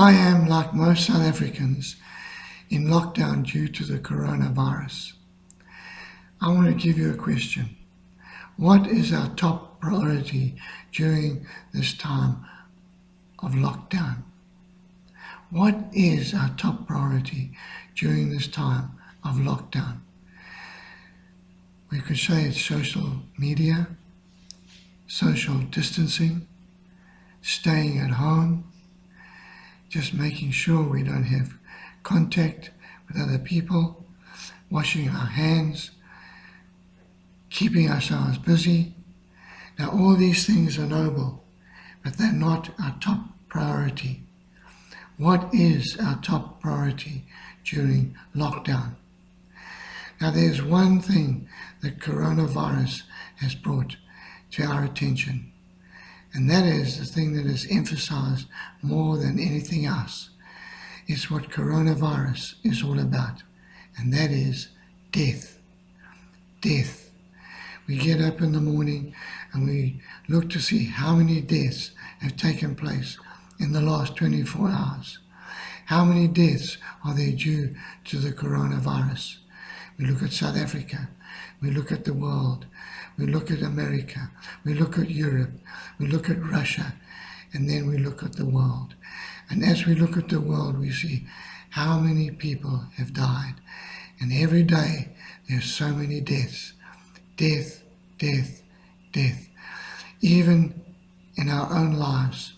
I am, like most South Africans, in lockdown due to the coronavirus. I want to give you a question. What is our top priority during this time of lockdown? What is our top priority during this time of lockdown? We could say it's social media, social distancing, staying at home, just making sure we don't have contact with other people, washing our hands, keeping ourselves busy. Now all these things are noble, but they're not our top priority. What is our top priority during lockdown? Now there's one thing that coronavirus has brought to our attention, and that is the thing that is emphasized more than anything else. It's what coronavirus is all about, and that is death. Death. We get up in the morning and we look to see how many deaths have taken place in the last 24 hours. How many deaths are there due to the coronavirus? We look at South Africa, we look at the world, we look at America, we look at Europe, we look at Russia, and then we look at the world. And as we look at the world, we see how many people have died. And every day there's so many deaths. Death, death, death. Even in our own lives,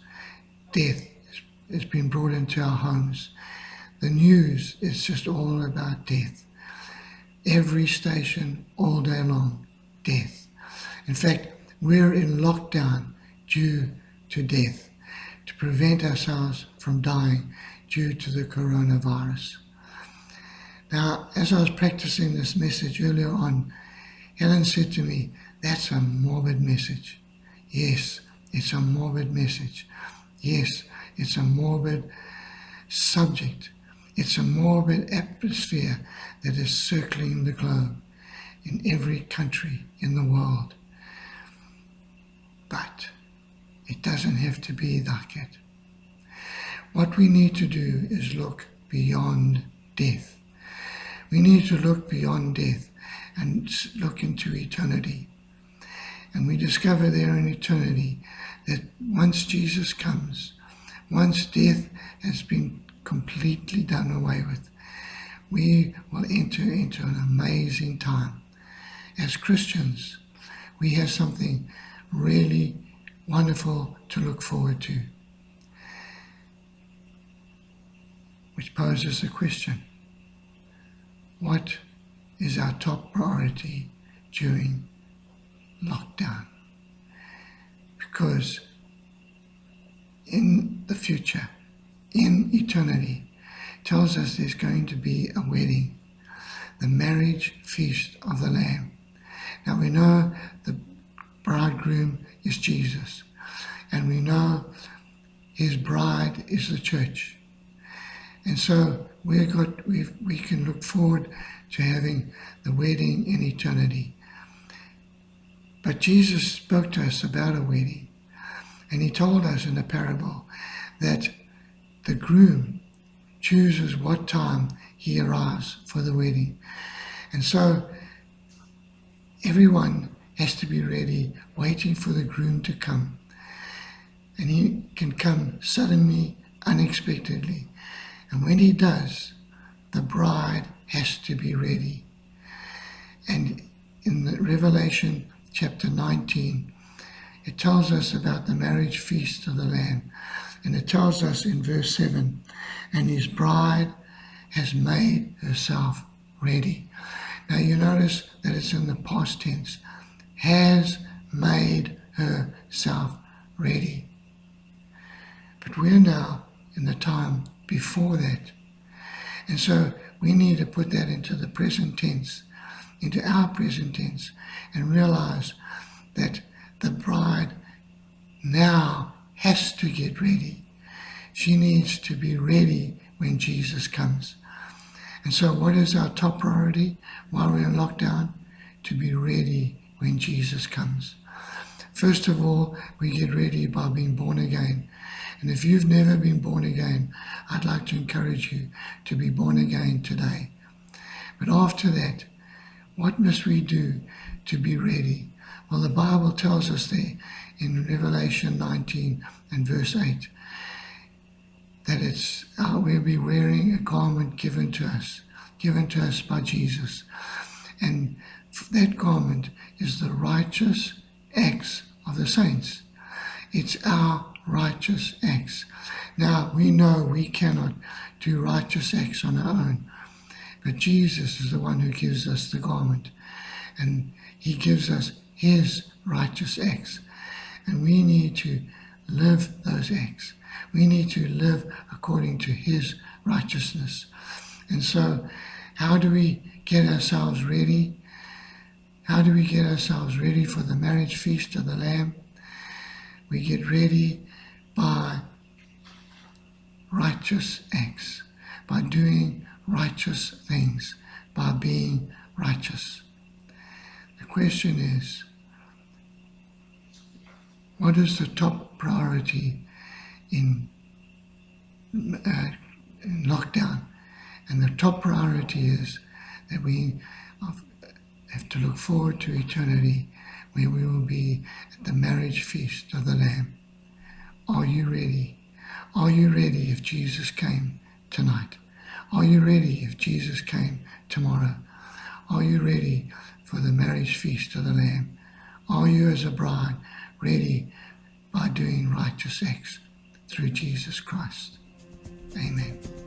death has been brought into our homes. The news is just all about death. Every station, all day long, death. In fact, we're in lockdown due to death, to prevent ourselves from dying due to the coronavirus. Now, as I was practicing this message earlier on, Helen said to me, "That's a morbid message." Yes, it's a morbid message. Yes, it's a morbid subject. It's a morbid atmosphere that is circling the globe in every country in the world. But it doesn't have to be like it. What we need to do is look beyond death. We need to look beyond death and look into eternity. And we discover there in eternity that once Jesus comes, once death has been completely done away with, we will enter into an amazing time. As Christians, we have something really wonderful to look forward to, which poses a question. What is our top priority during lockdown? Because in the future, in eternity, tells us there's going to be a wedding, the marriage feast of the Lamb. Now we know the bridegroom is Jesus, and we know his bride is the church. And so we can look forward to having the wedding in eternity. But Jesus spoke to us about a wedding, and he told us in a parable that the groom chooses what time he arrives for the wedding. And so everyone has to be ready, waiting for the groom to come. And he can come suddenly, unexpectedly. And when he does, the bride has to be ready. And in the Revelation chapter 19, it tells us about the marriage feast of the Lamb. And it tells us in verse 7, "And his bride has made herself ready." Now you notice that it's in the past tense. Has made herself ready. But we're now in the time before that. And so we need to put that into the present tense, into our present tense, and realize that the bride now has to get ready. She needs to be ready when Jesus comes. And so what is our top priority while we're in lockdown? To be ready when Jesus comes. First of all, we get ready by being born again. And if you've never been born again, I'd like to encourage you to be born again today. But after that, what must we do to be ready? Well, the Bible tells us there in Revelation 19 and verse 8 that we'll be wearing a garment given to us by Jesus. And that garment is the righteous acts of the saints. It's our righteous acts. Now, we know we cannot do righteous acts on our own, but Jesus is the one who gives us the garment, and he gives us his righteous acts, and we need to live those acts. We need to live according to his righteousness. And so, how do we get ourselves ready? How do we get ourselves ready for the marriage feast of the Lamb? We get ready by righteous acts, by doing righteous things, by being righteous. The question is, what is the top priority in lockdown? And the top priority is that we have to look forward to eternity, where we will be at the marriage feast of the Lamb. Are you ready? Are you ready if Jesus came tonight? Are you ready if Jesus came tomorrow? Are you ready for the marriage feast of the Lamb? Are you as a bride ready by doing righteous acts through Jesus Christ? Amen.